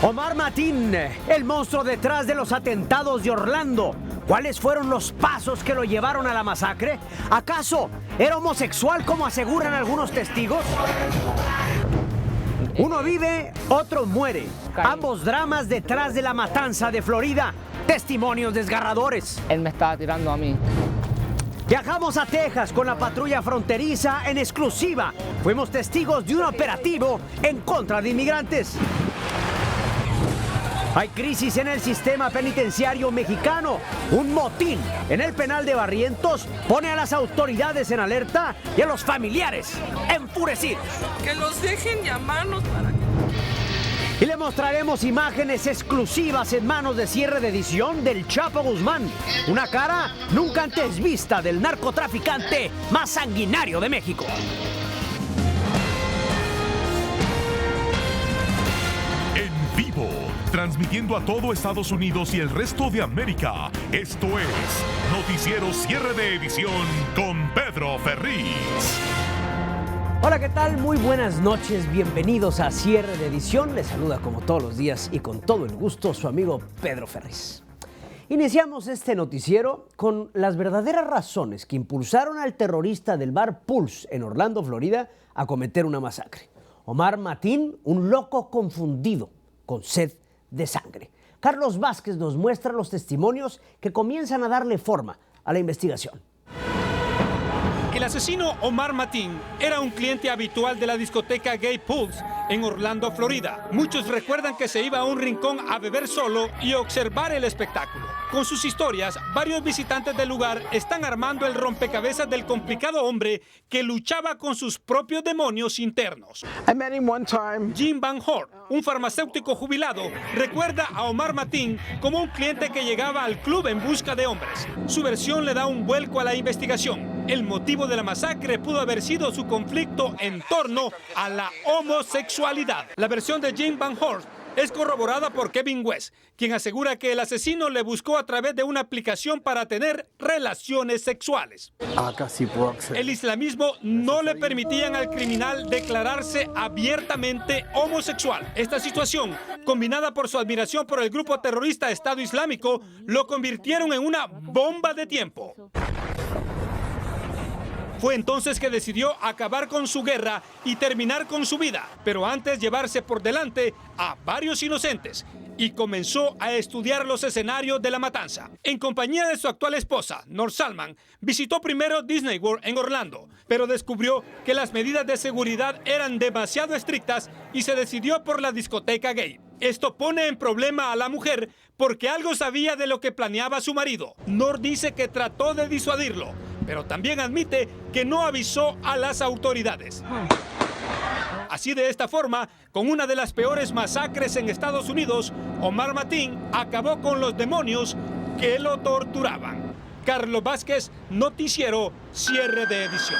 Omar Mateen, el monstruo detrás de los atentados de Orlando. ¿Cuáles fueron los pasos que lo llevaron a la masacre? ¿Acaso era homosexual como aseguran algunos testigos? Uno vive, otro muere. Ambos dramas detrás de la matanza de Florida. Testimonios desgarradores. Él me estaba tirando a mí. Viajamos a Texas con la patrulla fronteriza en exclusiva. Fuimos testigos de un operativo en contra de inmigrantes. Hay crisis en el sistema penitenciario mexicano. Un motín en el penal de Barrientos pone a las autoridades en alerta y a los familiares enfurecidos. Que los dejen llamarnos para que... Y le mostraremos imágenes exclusivas en manos de cierre de edición del Chapo Guzmán. Una cara nunca antes vista del narcotraficante más sanguinario de México. En vivo, transmitiendo a todo Estados Unidos y el resto de América. Esto es Noticiero Cierre de Edición con Pedro Ferriz. Hola, ¿qué tal? Muy buenas noches, bienvenidos a Cierre de Edición. Les saluda como todos los días y con todo el gusto su amigo Pedro Ferriz. Iniciamos este noticiero con las verdaderas razones que impulsaron al terrorista del bar Pulse en Orlando, Florida, a cometer una masacre. Omar Mateen, un loco confundido con sed de sangre. Carlos Vázquez nos muestra los testimonios que comienzan a darle forma a la investigación. El asesino Omar Mateen era un cliente habitual de la discoteca Gay Pulse en Orlando, Florida. Muchos recuerdan que se iba a un rincón a beber solo y observar el espectáculo. Con sus historias, varios visitantes del lugar están armando el rompecabezas del complicado hombre que luchaba con sus propios demonios internos. Jim Van Hort, un farmacéutico jubilado, recuerda a Omar Mateen como un cliente que llegaba al club en busca de hombres. Su versión le da un vuelco a la investigación. El motivo de la masacre pudo haber sido su conflicto en torno a la homosexualidad. La versión de Jim Van Hort es corroborada por Kevin West, quien asegura que el asesino le buscó a través de una aplicación para tener relaciones sexuales. El islamismo no le permitían al criminal declararse abiertamente homosexual. Esta situación, combinada por su admiración por el grupo terrorista Estado Islámico, lo convirtieron en una bomba de tiempo. Fue entonces que decidió acabar con su guerra y terminar con su vida, pero antes llevarse por delante a varios inocentes, y comenzó a estudiar los escenarios de la matanza. En compañía de su actual esposa, Noor Salman, visitó primero Disney World en Orlando, pero descubrió que las medidas de seguridad eran demasiado estrictas y se decidió por la discoteca gay. Esto pone en problema a la mujer porque algo sabía de lo que planeaba su marido. Noor dice que trató de disuadirlo, pero también admite que no avisó a las autoridades. Así, de esta forma, con una de las peores masacres en Estados Unidos, Omar Mateen acabó con los demonios que lo torturaban. Carlos Vázquez, Noticiero Cierre de Edición.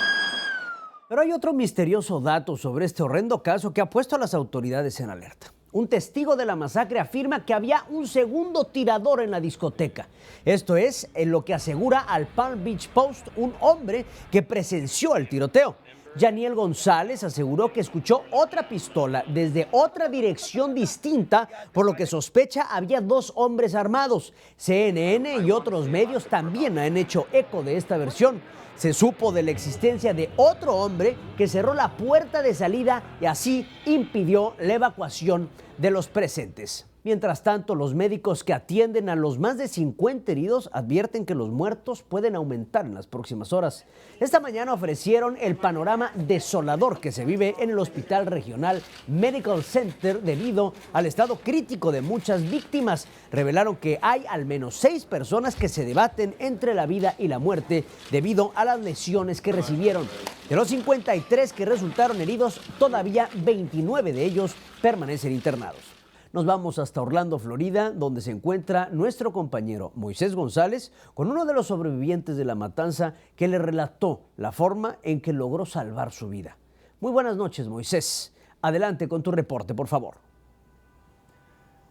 Pero hay otro misterioso dato sobre este horrendo caso que ha puesto a las autoridades en alerta. Un testigo de la masacre afirma que había un segundo tirador en la discoteca. Esto es en lo que asegura al Palm Beach Post un hombre que presenció el tiroteo. Yaniel González aseguró que escuchó otra pistola desde otra dirección distinta, por lo que sospecha había dos hombres armados. CNN y otros medios también han hecho eco de esta versión. Se supo de la existencia de otro hombre que cerró la puerta de salida y así impidió la evacuación de los presentes. Mientras tanto, los médicos que atienden a los más de 50 heridos advierten que los muertos pueden aumentar en las próximas horas. Esta mañana ofrecieron el panorama desolador que se vive en el Hospital Regional Medical Center debido al estado crítico de muchas víctimas. Revelaron que hay al menos 6 personas que se debaten entre la vida y la muerte debido a las lesiones que recibieron. De los 53 que resultaron heridos, todavía 29 de ellos permanecen internados. Nos vamos hasta Orlando, Florida, donde se encuentra nuestro compañero Moisés González con uno de los sobrevivientes de la matanza que le relató la forma en que logró salvar su vida. Muy buenas noches, Moisés. Adelante con tu reporte, por favor.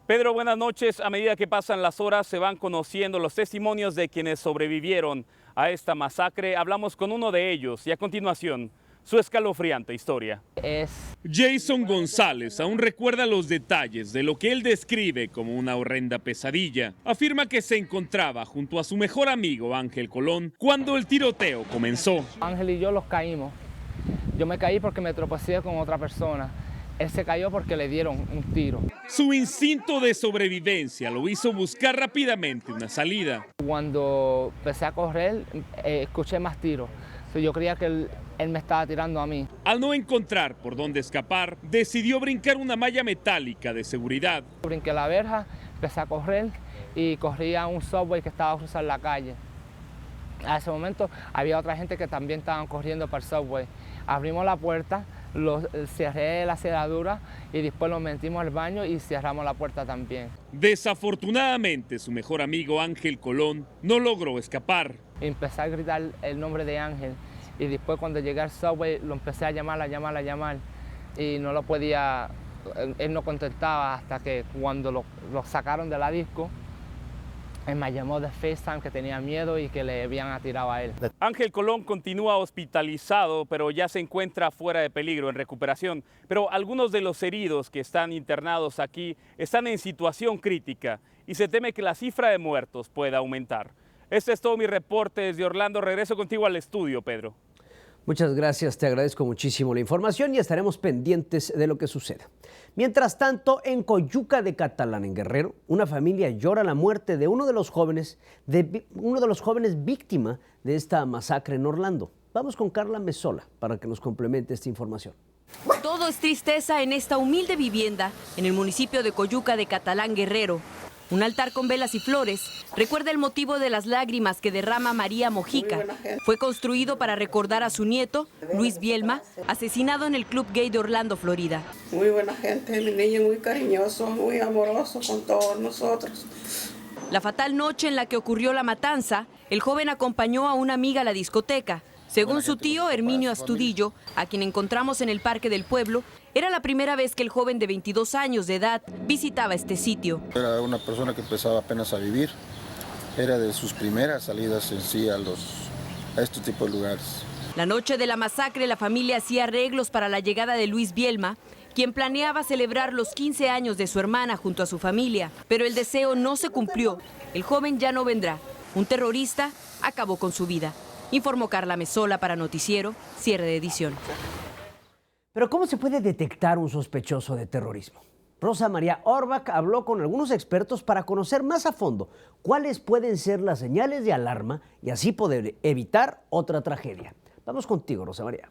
Pedro, buenas noches. A medida que pasan las horas se van conociendo los testimonios de quienes sobrevivieron a esta masacre. Hablamos con uno de ellos y a continuación su escalofriante historia. Jason González aún recuerda los detalles de lo que él describe como una horrenda pesadilla. Afirma que se encontraba junto a su mejor amigo Ángel Colón cuando el tiroteo comenzó. Ángel y yo los caímos. Yo me caí porque me tropecé con otra persona. Él se cayó porque le dieron un tiro. Su instinto de sobrevivencia lo hizo buscar rápidamente una salida. Cuando empecé a correr, escuché más tiros. Yo creía que él me estaba tirando a mí. Al no encontrar por dónde escapar, decidió brincar una malla metálica de seguridad. Brinqué la verja, empecé a correr y corrí a un subway que estaba a cruzar la calle. A ese momento había otra gente que también estaban corriendo para el subway. Abrimos la puerta, cerré la cerradura y después nos metimos al baño y cerramos la puerta también. Desafortunadamente, su mejor amigo Ángel Colón no logró escapar. Empecé a gritar el nombre de Ángel y después cuando llegué al subway lo empecé a llamar y no lo podía, él no contestaba hasta que cuando lo sacaron de la disco, él me llamó de FaceTime que tenía miedo y que le habían atirado a él. Ángel Colón continúa hospitalizado, pero ya se encuentra fuera de peligro, en recuperación. Pero algunos de los heridos que están internados aquí están en situación crítica y se teme que la cifra de muertos pueda aumentar. Este es todo mi reporte desde Orlando. Regreso contigo al estudio, Pedro. Muchas gracias, te agradezco muchísimo la información y estaremos pendientes de lo que suceda. Mientras tanto, en Coyuca de Catalán, en Guerrero, una familia llora la muerte de uno de los jóvenes víctima de esta masacre en Orlando. Vamos con Carla Mesola para que nos complemente esta información. Todo es tristeza en esta humilde vivienda en el municipio de Coyuca de Catalán, Guerrero. Un altar con velas y flores recuerda el motivo de las lágrimas que derrama María Mojica. Fue construido para recordar a su nieto, Luis Bielma, asesinado en el Club Gay de Orlando, Florida. Muy buena gente, mi niño muy cariñoso, muy amoroso con todos nosotros. La fatal noche en la que ocurrió la matanza, el joven acompañó a una amiga a la discoteca. Según su tío, Herminio Astudillo, a quien encontramos en el Parque del Pueblo, era la primera vez que el joven de 22 años de edad visitaba este sitio. Era una persona que empezaba apenas a vivir. Era de sus primeras salidas en sí a estos tipos de lugares. La noche de la masacre, la familia hacía arreglos para la llegada de Luis Bielma, quien planeaba celebrar los 15 años de su hermana junto a su familia. Pero el deseo no se cumplió. El joven ya no vendrá. Un terrorista acabó con su vida. Informó Carla Mesola para Noticiero, cierre de edición. Pero ¿cómo se puede detectar un sospechoso de terrorismo? Rosa María Orbach habló con algunos expertos para conocer más a fondo cuáles pueden ser las señales de alarma y así poder evitar otra tragedia. Vamos contigo, Rosa María.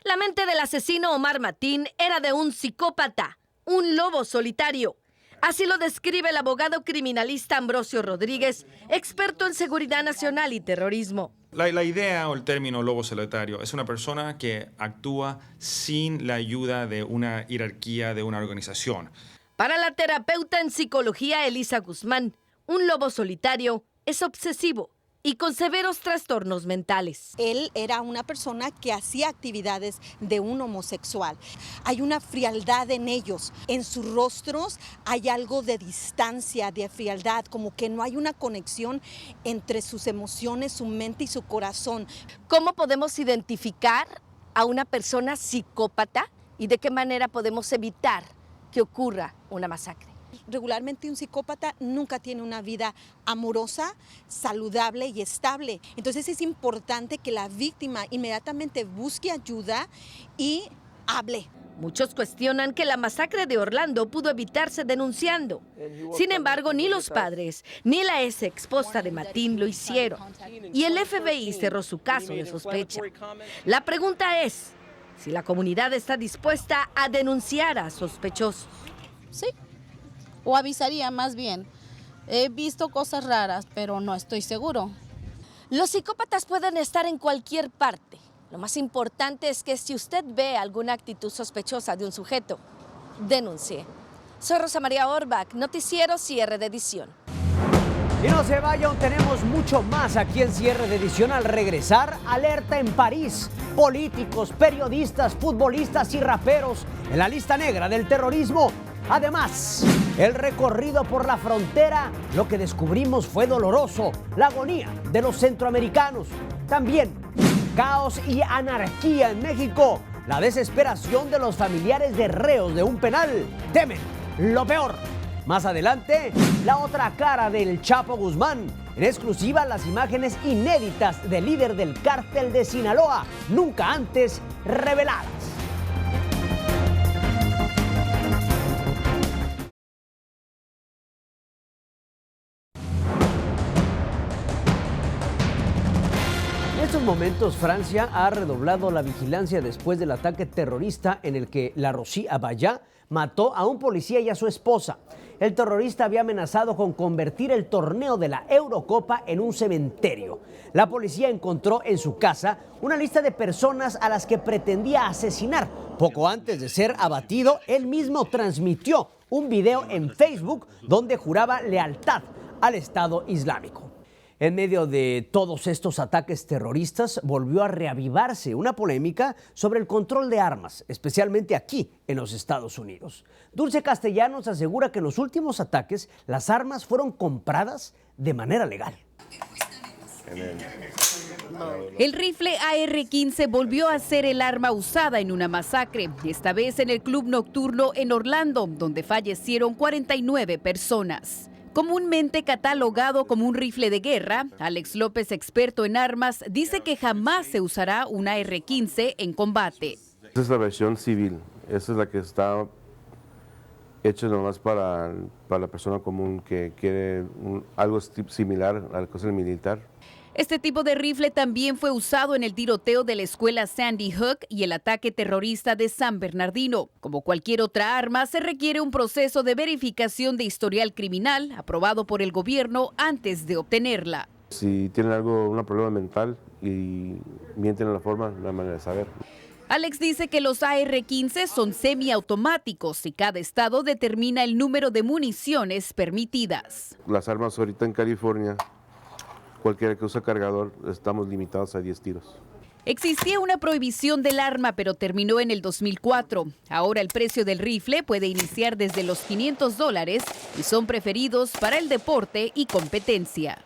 La mente del asesino Omar Mateen era de un psicópata, un lobo solitario. Así lo describe el abogado criminalista Ambrosio Rodríguez, experto en seguridad nacional y terrorismo. La idea o el término lobo solitario es una persona que actúa sin la ayuda de una jerarquía, de una organización. Para la terapeuta en psicología Elisa Guzmán, un lobo solitario es obsesivo y con severos trastornos mentales. Él era una persona que hacía actividades de un homosexual. Hay una frialdad en ellos. En sus rostros hay algo de distancia, de frialdad, como que no hay una conexión entre sus emociones, su mente y su corazón. ¿Cómo podemos identificar a una persona psicópata y de qué manera podemos evitar que ocurra una masacre? Regularmente un psicópata nunca tiene una vida amorosa, saludable y estable. Entonces es importante que la víctima inmediatamente busque ayuda y hable. Muchos cuestionan que la masacre de Orlando pudo evitarse denunciando. Sin embargo, ni los padres ni la ex esposa de Mateen lo hicieron. Y el FBI cerró su caso de sospecha. La pregunta es si la comunidad está dispuesta a denunciar a sospechosos. Sí. O avisaría más bien. He visto cosas raras, pero no estoy seguro. Los psicópatas pueden estar en cualquier parte. Lo más importante es que si usted ve alguna actitud sospechosa de un sujeto, denuncie. Soy Rosa María Orbach, Noticiero, cierre de edición. Y no se vayan, tenemos mucho más aquí en cierre de edición. Al regresar, alerta en París. Políticos, periodistas, futbolistas y raperos en la lista negra del terrorismo. Además, el recorrido por la frontera, lo que descubrimos fue doloroso, la agonía de los centroamericanos. También Caos y anarquía en México. La desesperación de los familiares de reos de un penal. Temen lo peor. Más adelante, la otra cara del Chapo Guzmán. En exclusiva, las imágenes inéditas del líder del cártel de Sinaloa, nunca antes reveladas. En estos momentos, Francia ha redoblado la vigilancia después del ataque terrorista en el que la Rosy Abaya mató a un policía y a su esposa. El terrorista había amenazado con convertir el torneo de la Eurocopa en un cementerio. La policía encontró en su casa una lista de personas a las que pretendía asesinar. Poco antes de ser abatido, él mismo transmitió un video en Facebook donde juraba lealtad al Estado Islámico. En medio de todos estos ataques terroristas, volvió a reavivarse una polémica sobre el control de armas, especialmente aquí en los Estados Unidos. Dulce Castellanos asegura que en los últimos ataques las armas fueron compradas de manera legal. El rifle AR-15 volvió a ser el arma usada en una masacre, esta vez en el club nocturno en Orlando, donde fallecieron 49 personas. Comúnmente catalogado como un rifle de guerra, Alex López, experto en armas, dice que jamás se usará un AR-15 en combate. Esa es la versión civil, esa es la que está hecha nomás para la persona común que quiere algo similar a la cosa militar. Este tipo de rifle también fue usado en el tiroteo de la escuela Sandy Hook y el ataque terrorista de San Bernardino. Como cualquier otra arma, se requiere un proceso de verificación de historial criminal aprobado por el gobierno antes de obtenerla. Si tienen un problema mental y mienten en la forma, no hay manera de saber. Alex dice que los AR-15 son semiautomáticos y cada estado determina el número de municiones permitidas. Las armas ahorita en California, cualquiera que usa cargador, estamos limitados a 10 tiros. Existía una prohibición del arma, pero terminó en el 2004. Ahora el precio del rifle puede iniciar desde los $500 y son preferidos para el deporte y competencia.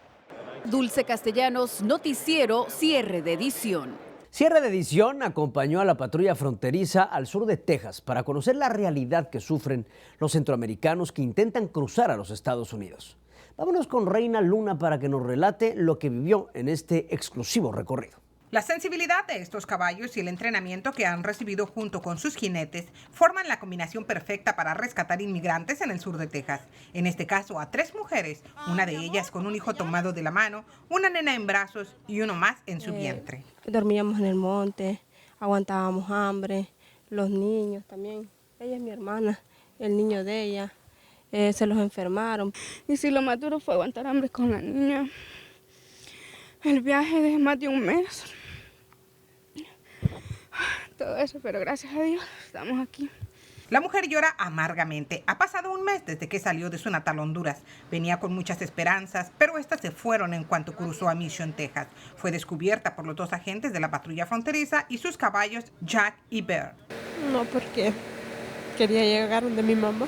Dulce Castellanos, Noticiero, cierre de edición. Cierre de edición acompañó a la patrulla fronteriza al sur de Texas para conocer la realidad que sufren los centroamericanos que intentan cruzar a los Estados Unidos. Vámonos con Reina Luna para que nos relate lo que vivió en este exclusivo recorrido. La sensibilidad de estos caballos y el entrenamiento que han recibido junto con sus jinetes forman la combinación perfecta para rescatar inmigrantes en el sur de Texas. En este caso a 3 mujeres, una de ellas con un hijo tomado de la mano, una nena en brazos y uno más en su vientre. Dormíamos en el monte, aguantábamos hambre, los niños también. Ella es mi hermana, el niño de ella. Se los enfermaron. Y si lo más duro fue aguantar hambre con la niña. El viaje de más de un mes. Todo eso, pero gracias a Dios estamos aquí. La mujer llora amargamente. Ha pasado un mes desde que salió de su natal Honduras. Venía con muchas esperanzas, pero estas se fueron en cuanto cruzó a Mission, Texas. Fue descubierta por los 2 agentes de la patrulla fronteriza y sus caballos, Jack y Bear. No, porque quería llegar donde mi mamá.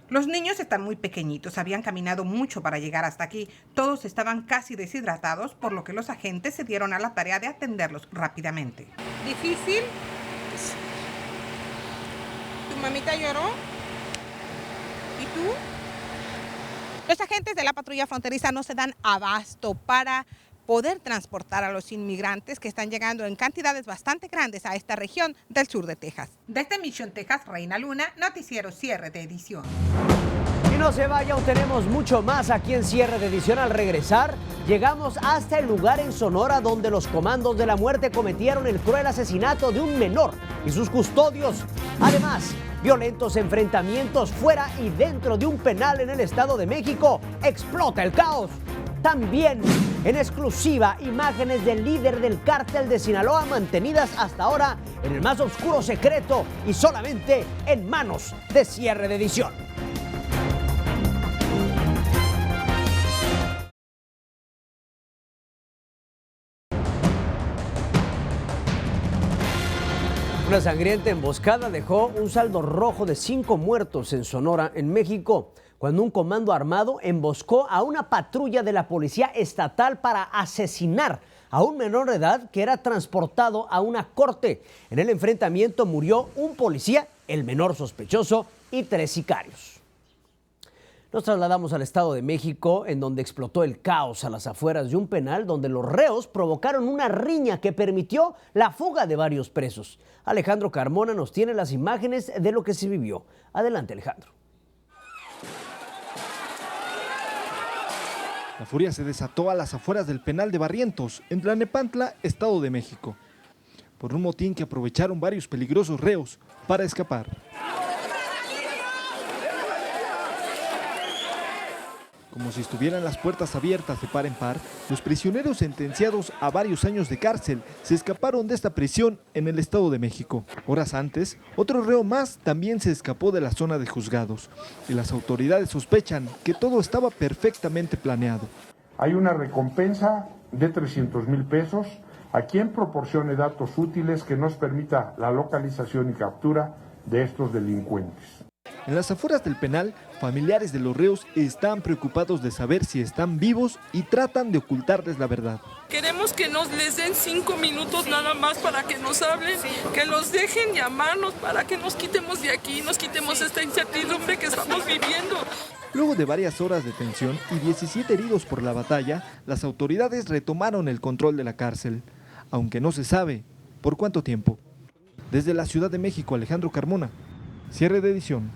Los niños están muy pequeñitos, habían caminado mucho para llegar hasta aquí. Todos estaban casi deshidratados, por lo que los agentes se dieron a la tarea de atenderlos rápidamente. ¿Difícil? ¿Tu mamita lloró? ¿Y tú? Los agentes de la patrulla fronteriza no se dan abasto para poder transportar a los inmigrantes que están llegando en cantidades bastante grandes a esta región del sur de Texas. Desde Mission, Texas, Reina Luna, Noticiero Cierre de Edición. Y no se vaya, aún tenemos mucho más aquí en Cierre de Edición. Al regresar, llegamos hasta el lugar en Sonora donde los comandos de la muerte cometieron el cruel asesinato de un menor y sus custodios. Además, violentos enfrentamientos fuera y dentro de un penal en el Estado de México. Explota el caos. También, en exclusiva, imágenes del líder del cártel de Sinaloa mantenidas hasta ahora en el más oscuro secreto y solamente en manos de Cierre de Edición. Una sangrienta emboscada dejó un saldo rojo de 5 muertos en Sonora, en México, cuando un comando armado emboscó a una patrulla de la policía estatal para asesinar a un menor de edad que era transportado a una corte. En el enfrentamiento murió un policía, el menor sospechoso y 3 sicarios. Nos trasladamos al Estado de México, en donde explotó el caos a las afueras de un penal donde los reos provocaron una riña que permitió la fuga de varios presos. Alejandro Carmona nos tiene las imágenes de lo que se vivió. Adelante, Alejandro. La furia se desató a las afueras del penal de Barrientos, en Tlalnepantla, Estado de México, por un motín que aprovecharon varios peligrosos reos para escapar. Como si estuvieran las puertas abiertas de par en par, los prisioneros sentenciados a varios años de cárcel se escaparon de esta prisión en el Estado de México. Horas antes, otro reo más también se escapó de la zona de juzgados y las autoridades sospechan que todo estaba perfectamente planeado. Hay una recompensa de 300,000 pesos a quien proporcione datos útiles que nos permita la localización y captura de estos delincuentes. En las afueras del penal, familiares de los reos están preocupados de saber si están vivos y tratan de ocultarles la verdad. Queremos que nos les den 5 minutos nada más para que nos hablen, que los dejen llamarnos para que nos quitemos de aquí, nos quitemos esta incertidumbre que estamos viviendo. Luego de varias horas de tensión y 17 heridos por la batalla, las autoridades retomaron el control de la cárcel, aunque no se sabe por cuánto tiempo. Desde la Ciudad de México, Alejandro Carmona, cierre de edición.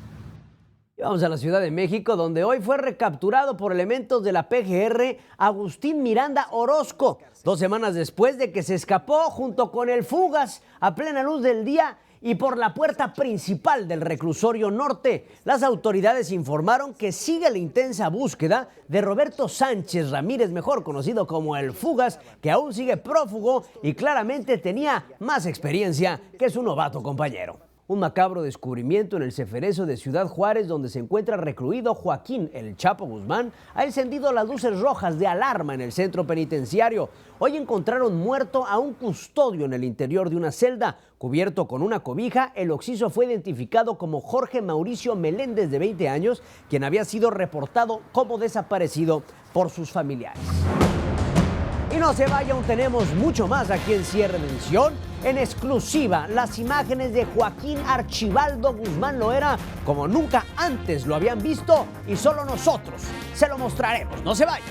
Y vamos a la Ciudad de México, donde hoy fue recapturado por elementos de la PGR Agustín Miranda Orozco, 2 semanas después de que se escapó junto con el Fugas a plena luz del día y por la puerta principal del reclusorio norte. Las autoridades informaron que sigue la intensa búsqueda de Roberto Sánchez Ramírez, mejor conocido como el Fugas, que aún sigue prófugo y claramente tenía más experiencia que su novato compañero. Un macabro descubrimiento en el Ceferezo de Ciudad Juárez, donde se encuentra recluido Joaquín El Chapo Guzmán, ha encendido las luces rojas de alarma en el centro penitenciario. Hoy encontraron muerto a un custodio en el interior de una celda. Cubierto con una cobija, el occiso fue identificado como Jorge Mauricio Meléndez, de 20 años, quien había sido reportado como desaparecido por sus familiares. Y no se vaya, aún tenemos mucho más aquí en Cierre de Edición. En exclusiva, las imágenes de Joaquín Archibaldo Guzmán Loera como nunca antes lo habían visto y solo nosotros se lo mostraremos. No se vaya.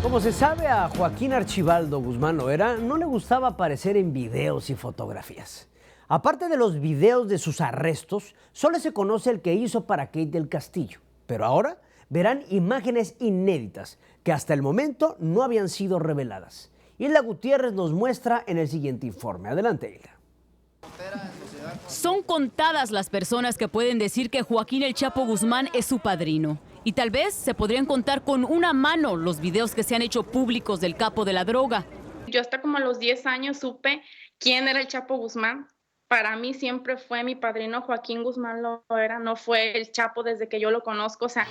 Como se sabe, a Joaquín Archibaldo Guzmán Loera no le gustaba aparecer en videos y fotografías. Aparte de los videos de sus arrestos, solo se conoce el que hizo para Kate del Castillo. Pero ahora verán imágenes inéditas que hasta el momento no habían sido reveladas. Hilda Gutiérrez nos muestra en el siguiente informe. Adelante, Hilda. Son contadas las personas que pueden decir que Joaquín El Chapo Guzmán es su padrino. Y tal vez se podrían contar con una mano los videos que se han hecho públicos del capo de la droga. Yo hasta como a los 10 años supe quién era el Chapo Guzmán. Para mí siempre fue mi padrino Joaquín Guzmán Loera, no fue el Chapo desde que yo lo conozco. O sea,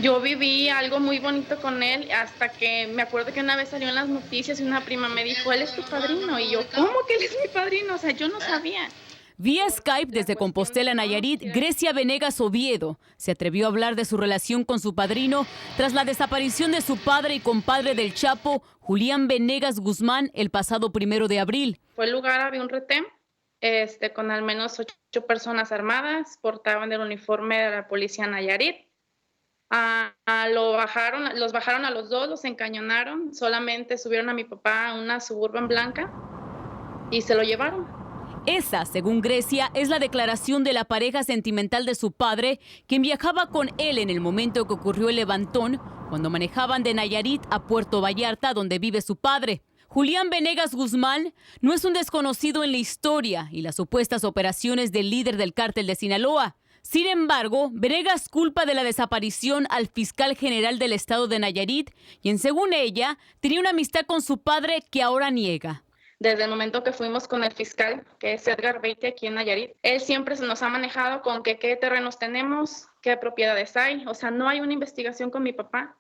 yo viví algo muy bonito con él hasta que me acuerdo que una vez salió en las noticias y una prima me dijo, él es tu padrino. Y yo, ¿cómo que él es mi padrino? O sea, yo no sabía. Vía Skype desde Compostela, Nayarit, Grecia Venegas Oviedo se atrevió a hablar de su relación con su padrino tras la desaparición de su padre y compadre del Chapo, Julián Venegas Guzmán, el pasado 1 de abril. Fue el lugar, había un retén. Con al menos 8 personas armadas, portaban el uniforme de la policía Nayarit. Los bajaron a los 2, los encañonaron, solamente subieron a mi papá a una Suburban blanca y se lo llevaron. Esa, según Grecia, es la declaración de la pareja sentimental de su padre, quien viajaba con él en el momento que ocurrió el levantón, cuando manejaban de Nayarit a Puerto Vallarta, donde vive su padre. Julián Venegas Guzmán no es un desconocido en la historia y las supuestas operaciones del líder del cártel de Sinaloa. Sin embargo, Venegas culpa de la desaparición al fiscal general del estado de Nayarit, quien, según ella, tenía una amistad con su padre que ahora niega. Desde el momento que fuimos con el fiscal, que es Edgar Beite, aquí en Nayarit, él siempre se nos ha manejado con qué terrenos tenemos, qué propiedades hay. O sea, no hay una investigación con mi papá.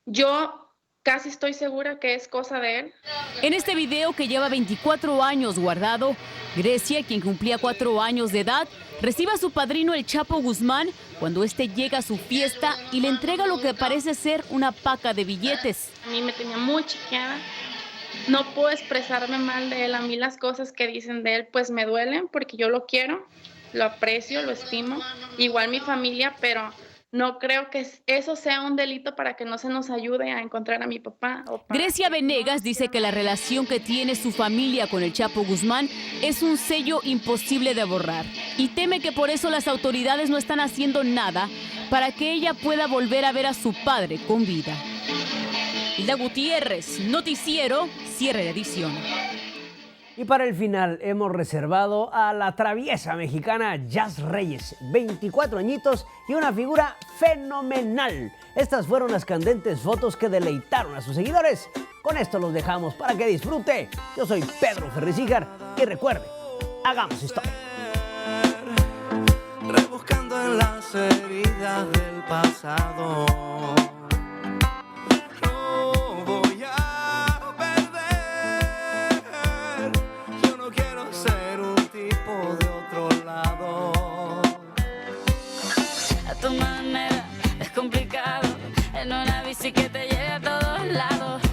Yo casi estoy segura que es cosa de él. En este video, que lleva 24 años guardado, Grecia, quien cumplía 4 años de edad, recibe a su padrino el Chapo Guzmán cuando este llega a su fiesta y le entrega lo que parece ser una paca de billetes. A mí me tenía muy chiqueada. No puedo expresarme mal de él. A mí las cosas que dicen de él pues me duelen porque yo lo quiero, lo aprecio, lo estimo. Igual mi familia, pero no creo que eso sea un delito para que no se nos ayude a encontrar a mi papá. Grecia Venegas dice que la relación que tiene su familia con el Chapo Guzmán es un sello imposible de borrar y teme que por eso las autoridades no están haciendo nada para que ella pueda volver a ver a su padre con vida. Hilda Gutiérrez, Noticiero, cierre de edición. Y para el final hemos reservado a la traviesa mexicana Jazz Reyes, 24 añitos y una figura fenomenal. Estas fueron las candentes fotos que deleitaron a sus seguidores. Con esto los dejamos para que disfrute. Yo soy Pedro Ferricíjar y recuerde, hagamos historia. Rebuscando en las heridas del pasado. A tu manera es complicado, en una bici que te lleve a todos lados.